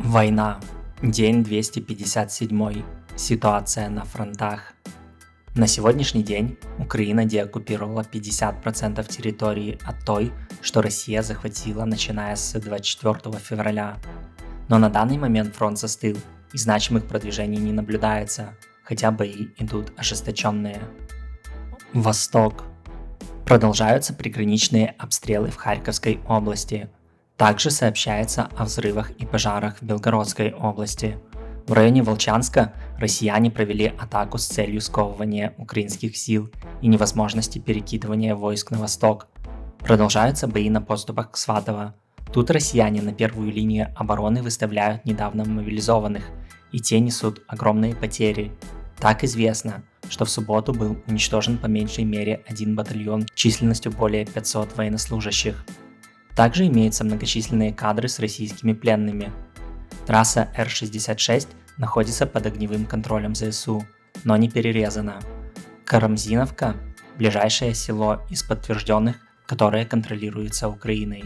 Война. День 257. Ситуация на фронтах. На сегодняшний день Украина деоккупировала 50% территории от той, что Россия захватила начиная с 24 февраля. Но на данный момент фронт застыл, и значимых продвижений не наблюдается, хотя бои идут ожесточенные. Восток. Продолжаются приграничные обстрелы в Харьковской области. Также сообщается о взрывах и пожарах в Белгородской области. В районе Волчанска россияне провели атаку с целью сковывания украинских сил и невозможности перекидывания войск на восток. Продолжаются бои на подступах к Сватово. Тут россияне на первую линию обороны выставляют недавно мобилизованных, и те несут огромные потери. Так известно, что в субботу был уничтожен по меньшей мере один батальон численностью более 500 военнослужащих. Также имеются многочисленные кадры с российскими пленными. Трасса Р-66 находится под огневым контролем ЗСУ, но не перерезана. Карамзиновка – ближайшее село из подтвержденных, которое контролируется Украиной.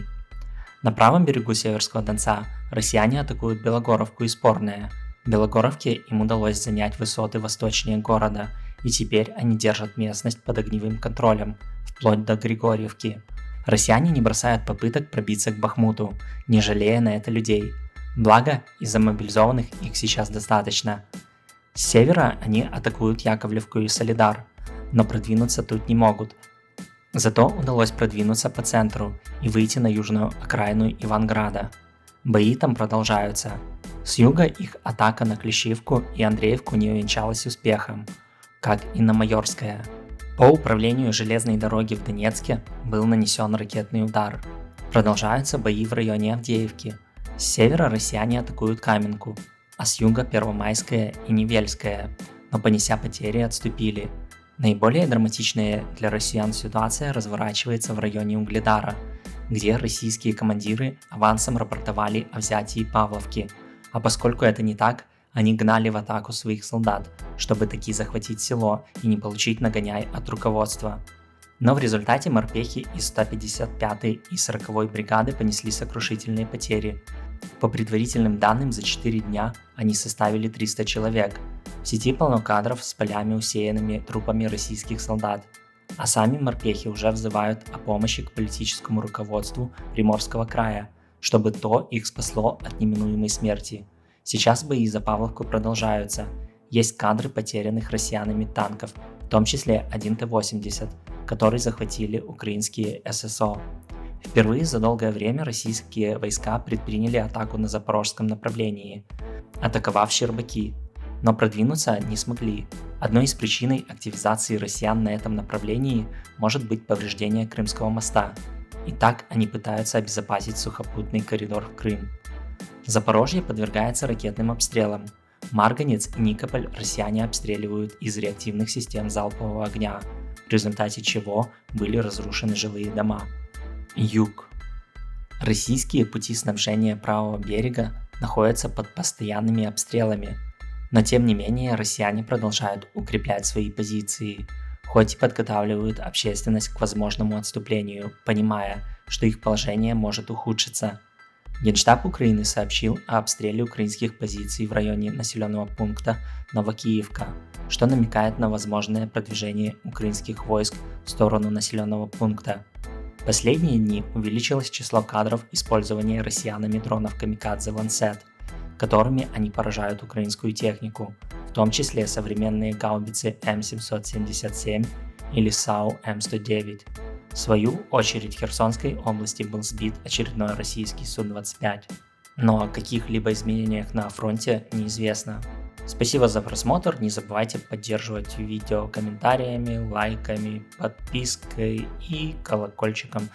На правом берегу Северского Донца россияне атакуют Белогоровку и Спорное. В Белогоровке им удалось занять высоты восточнее города, и теперь они держат местность под огневым контролем, вплоть до Григорьевки. Россияне не бросают попыток пробиться к Бахмуту, не жалея на это людей. Благо, из-за мобилизованных их сейчас достаточно. С севера они атакуют Яковлевку и Солидар, но продвинуться тут не могут. Зато удалось продвинуться по центру и выйти на южную окраину Иванграда. Бои там продолжаются. С юга их атака на Клещивку и Андреевку не увенчалась успехом, как и на Майорское. По управлению железной дороги в Донецке был нанесен ракетный удар. Продолжаются бои в районе Авдеевки. С севера россияне атакуют Каменку, а с юга Первомайское и Невельское, но понеся потери отступили. Наиболее драматичная для россиян ситуация разворачивается в районе Угледара, где российские командиры авансом рапортовали о взятии Павловки, а поскольку это не так, они гнали в атаку своих солдат, чтобы таки захватить село и не получить нагоняй от руководства. Но в результате морпехи из 155-й и 40-й бригады понесли сокрушительные потери. По предварительным данным, за 4 дня они составили 300 человек. В сети полно кадров с полями, усеянными трупами российских солдат. А сами морпехи уже взывают о помощи к политическому руководству Приморского края, чтобы то их спасло от неминуемой смерти. Сейчас бои за Павловку продолжаются. Есть кадры потерянных россиянами танков, в том числе один Т-80, который захватили украинские ССО. Впервые за долгое время российские войска предприняли атаку на запорожском направлении, атаковав Щербаки, но продвинуться не смогли. Одной из причин активизации россиян на этом направлении может быть повреждение Крымского моста. И так они пытаются обезопасить сухопутный коридор в Крым. Запорожье подвергается ракетным обстрелам. Марганец и Никополь россияне обстреливают из реактивных систем залпового огня, в результате чего были разрушены жилые дома. Юг. Российские пути снабжения правого берега находятся под постоянными обстрелами, но тем не менее россияне продолжают укреплять свои позиции, хоть и подготавливают общественность к возможному отступлению, понимая, что их положение может ухудшиться. Генштаб Украины сообщил о обстреле украинских позиций в районе населенного пункта Новокиевка, что намекает на возможное продвижение украинских войск в сторону населенного пункта. В последние дни увеличилось число кадров использования россиянами дронов камикадзе Lancet, которыми они поражают украинскую технику, в том числе современные гаубицы М777 или САУ М109. В свою очередь в Херсонской области был сбит очередной российский Су-25. Но о каких-либо изменениях на фронте неизвестно. Спасибо за просмотр, не забывайте поддерживать видео комментариями, лайками, подпиской и колокольчиком.